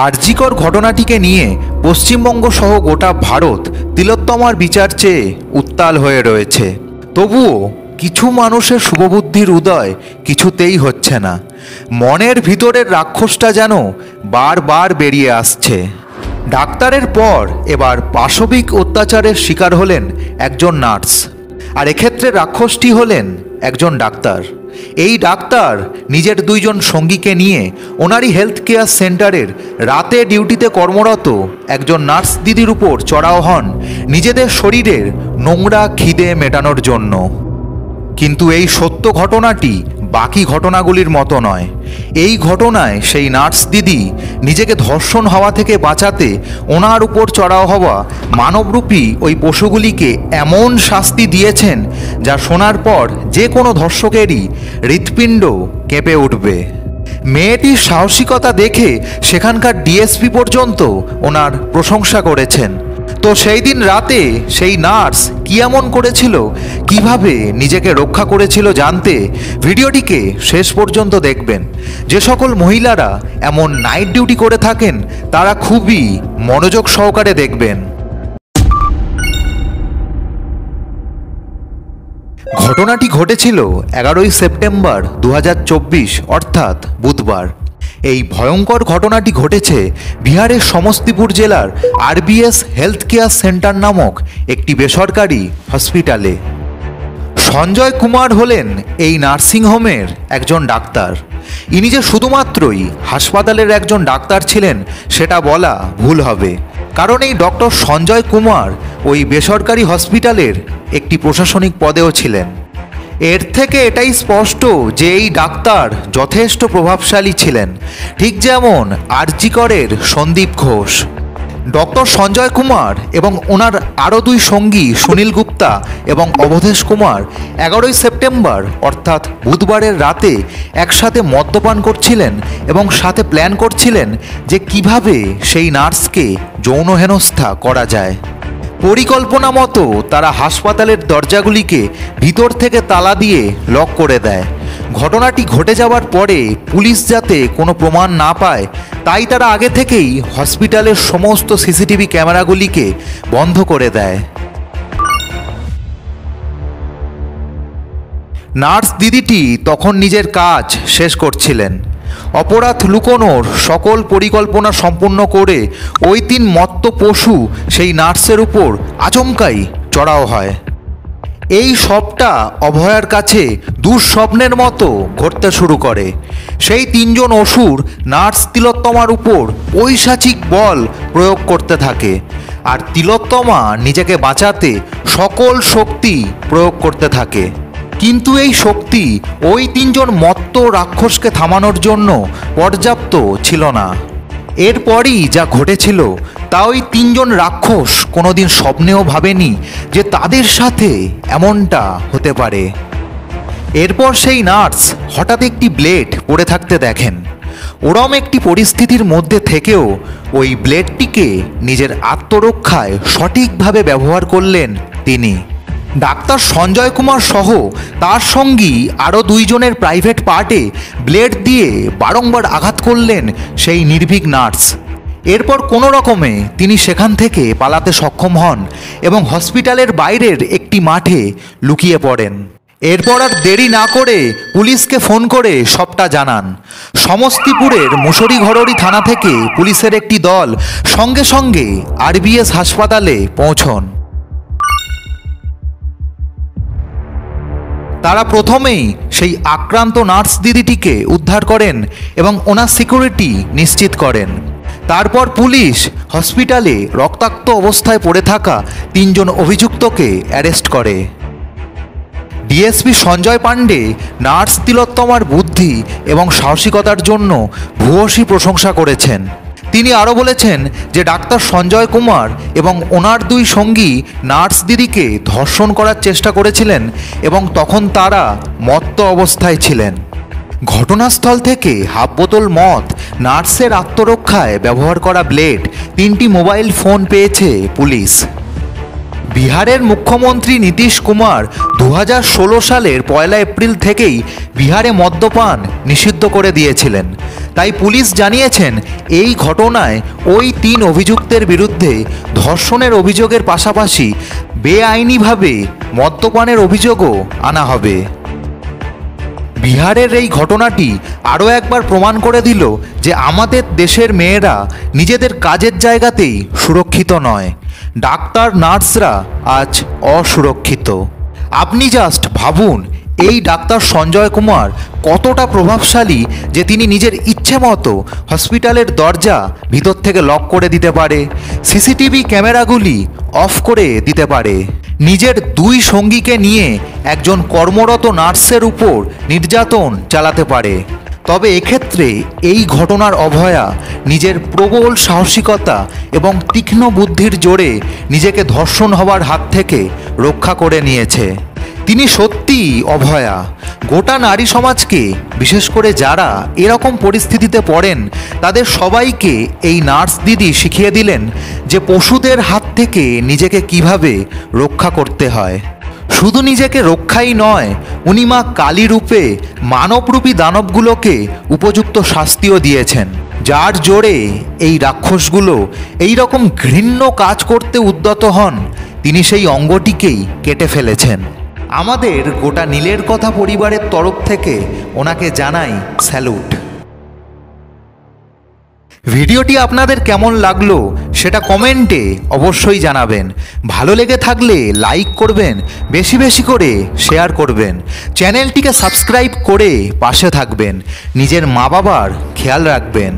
আরজিকর ঘটনাটিকে নিয়ে পশ্চিমবঙ্গ সহ গোটা ভারত তিলোত্তমার বিচার চেয়ে উত্তাল হয়ে রয়েছে। তবুও কিছু মানুষের শুভবুদ্ধির উদয় কিছুতেই হচ্ছে না। মনের ভিতরের রাক্ষসটা যেন বারবার বেরিয়ে আসছে। ডাক্তারের পর এবার পাশবিক অত্যাচারের শিকার হলেন একজন নার্স, আর এক্ষেত্রে রাক্ষসটি হলেন একজন ডাক্তার। এই ডাক্তার নিজের দুইজন সঙ্গীকে নিয়ে ওনারই হেলথ কেয়ার সেন্টারের রাতে ডিউটিতে কর্মরত একজন নার্স দিদির উপর চড়াও হন নিজেদের শরীরের নোংরা খিদে মেটানোর জন্য। কিন্তু এই সত্য ঘটনাটি বাকি ঘটনাগুলির মতো নয়। এই ঘটনায় সেই নার্স দিদি নিজেকে ধর্ষণ হওয়া থেকে বাঁচাতে ওনার উপর চড়াও হওয়া মানবরূপী ওই পশুগুলিকে এমন শাস্তি দিয়েছেন যা শোনার পর যে কোনো ধর্ষকেরই হৃৎপিণ্ড কেঁপে উঠবে। মেয়েটির সাহসিকতা দেখে সেখানকার ডিএসপি পর্যন্ত ওনার প্রশংসা করেছেন। তো সেই দিন রাতে সেই নার্স কি এমন করেছিল, কিভাবে নিজেকে রক্ষা করেছিল জানতে ভিডিওটিকে শেষ পর্যন্ত দেখবেন। যে সকল মহিলারা এমন নাইট ডিউটি করে থাকেন তারা খুবই মনোযোগ সহকারে দেখবেন। ঘটনাটি ঘটেছিল 11ই সেপ্টেম্বর 2024 অর্থাৎ বুধবার। এই ভয়ঙ্কর ঘটনাটি ঘটেছে বিহারের সমস্তিপুর জেলার আরবিএস হেলথ কেয়ার সেন্টার নামক একটি বেসরকারি হসপিটালে। সঞ্জয় কুমার হলেন এই নার্সিংহোমের একজন ডাক্তার। ইনি যে শুধুমাত্রই হাসপাতালের একজন ডাক্তার ছিলেন সেটা বলা ভুল হবে, কারণ এই ডক্টর সঞ্জয় কুমার ওই বেসরকারি হসপিটালের একটি প্রশাসনিক পদেও ছিলেন। এর থেকে এটাই স্পষ্ট যে এই ডাক্তার যথেষ্ট প্রভাবশালী ছিলেন, ঠিক যেমন আরজিকরের সন্দীপ ঘোষ। ডক্টর সঞ্জয় কুমার এবং ওনার আরও দুই সঙ্গী সুনীল গুপ্তা এবং অবধেশ কুমার 11ই সেপ্টেম্বর অর্থাৎ বুধবারের রাতে একসাথে মদ্যপান করছিলেন এবং সাথে প্ল্যান করছিলেন যে কিভাবে সেই নার্সকে যৌন হেনস্থা করা যায়। পরিকল্পনা মতো তারা হাসপাতালের দরজাগুলিকে ভিতর থেকে তালা দিয়ে লক করে দেয়। ঘটনাটি ঘটে যাওয়ার পরে পুলিশ যাতে কোনো প্রমাণ না পায় তাই তারা আগে থেকেই হসপিটালের সমস্ত সিসিটিভি ক্যামেরাগুলিকে বন্ধ করে দেয়। নার্স দিদিটি তখন নিজের কাজ শেষ করছিলেন। অপরাধ লুকোনোর সকল পরিকল্পনা সম্পূর্ণ করে ওই তিন মত্ত পশু সেই নার্সের উপর আচমকাই চড়াও হয়। এই সবটা অভয়ার কাছে দুঃস্বপ্নের মতো ঘটতে শুরু করে। সেই তিনজন অসুর নার্স তিলোত্তমার উপর পৈশাচিক বল প্রয়োগ করতে থাকে, আর তিলোত্তমা নিজেকে বাঁচাতে সকল শক্তি প্রয়োগ করতে থাকে। কিন্তু এই শক্তি ওই তিনজন মত্ত রাক্ষসকে থামানোর জন্য পর্যাপ্ত ছিল না। এরপরই যা ঘটেছিল তা ওই তিনজন রাক্ষস কোনোদিন স্বপ্নেও ভাবেনি যে তাদের সাথে এমনটা হতে পারে। এরপর সেই নার্স হঠাৎ একটি ব্লেড পড়ে থাকতে দেখেন। ওরম একটি পরিস্থিতির মধ্যে থেকেও ওই ব্লেডটিকে নিজের আত্মরক্ষায় সঠিকভাবে ব্যবহার করলেন তিনি। ডাক্তার সঞ্জয় কুমার সহ তার সঙ্গী আরও দুইজনের প্রাইভেট পার্টে ব্লেড দিয়ে বারংবার আঘাত করলেন সেই নির্ভীক নার্স। এরপর কোনো রকমে তিনি সেখান থেকে পালাতে সক্ষম হন এবং হসপিটালের বাইরের একটি মাঠে লুকিয়ে পড়েন। এরপর আর দেরি না করে পুলিশকে ফোন করে সবটা জানান। সমস্তিপুরের মুসরিঘররি থানা থেকে পুলিশের একটি দল সঙ্গে সঙ্গে আরবিএস হাসপাতালে পৌঁছন। তারা প্রথমেই সেই আক্রান্ত নার্স দিদিটিকে উদ্ধার করেন এবং ওনার সিকিউরিটি নিশ্চিত করেন। তারপর পুলিশ হসপিটালে রক্তাক্ত অবস্থায় পড়ে থাকা তিনজন অভিযুক্তকে অ্যারেস্ট করে। ডিএসপি সঞ্জয় পাণ্ডে নার্স তিলোত্তমার বুদ্ধি এবং সাহসিকতার জন্য ভূয়সী প্রশংসা করেছেন। তিনি আরও বলেছেন যে ডাক্তার সঞ্জয় কুমার এবং ওনার দুই সঙ্গী নার্স দিদিকে ধর্ষণ করার চেষ্টা করেছিলেন এবং তখন তারা মত্ত অবস্থায় ছিলেন। ঘটনাস্থল থেকে হাফ বোতল মদ, নার্সের আত্মরক্ষায় ব্যবহার করা ব্লেড, 3টি মোবাইল ফোন পেয়েছে পুলিশ। বিহারের মুখ্যমন্ত্রী নীতিশ কুমার 2016 সালের 1 এপ্রিল থেকেই বিহারে মদ্যপান নিষিদ্ধ করে দিয়েছিলেন। তাই পুলিশ জানিয়েছেন এই ঘটনায় ওই 3 অভিযুক্তের বিরুদ্ধে ধর্ষণের অভিযোগের পাশাপাশি বেআইনিভাবে মদ্যপানের অভিযোগও আনা হবে। বিহারের এই ঘটনাটি আরও একবার প্রমাণ করে দিল যে আমাদের দেশের মেয়েরা নিজেদের কাজের জায়গাতেই সুরক্ষিত নয়, ডাক্তার নার্সরা আজ অসুরক্ষিত। আপনি জাস্ট ভাবুন, এই ডাক্তার সঞ্জয় কুমার কতটা প্রভাবশালী যে তিনি নিজের ইচ্ছে মতো হসপিটালের দরজা ভিতর থেকে লক করে দিতে পারে, সিসিটিভি ক্যামেরাগুলি অফ করে দিতে পারে, নিজের 2 সঙ্গীকে নিয়ে একজন কর্মরত নার্সের উপর নির্যাতন চালাতে পারে। তবে এক্ষেত্রে এই ঘটনার অভয়া নিজের প্রবল সাহসিকতা এবং তীক্ষ্ণ বুদ্ধির জোরে নিজেকে ধর্ষণ হওয়ার হাত থেকে রক্ষা করে নিয়েছে। তিনি সত্যিই অভয়া। গোটা নারী সমাজকে, বিশেষ করে যারা এরকম পরিস্থিতিতে পড়েন, তাদের সবাইকে এই নার্স দিদি শিখিয়ে দিলেন যে পশুদের হাত থেকে নিজেকে কিভাবে রক্ষা করতে হয়। শুধু নিজেকে রক্ষাই নয়, উনি মা কালী রূপে মানবরূপী দানবগুলোকে উপযুক্ত শাস্তিও দিয়েছেন, যার জোরে এই রাক্ষসগুলো এই রকম ঘৃণ্য কাজ করতে উদ্যত হন। তিনি সেই অঙ্গটিকেই কেটে ফেলেছেন। আমাদের গোটা নীলের কথা পরিবারের তরফ থেকে ওনাকে জানাই স্যালুট। ভিডিওটি আপনাদের কেমন লাগলো সেটা কমেন্টে অবশ্যই জানাবেন। ভালো লেগে থাকলে লাইক করবেন, বেশি বেশি করে শেয়ার করবেন, চ্যানেলটিকে সাবস্ক্রাইব করে পাশে থাকবেন, নিজের মা বাবার খেয়াল রাখবেন।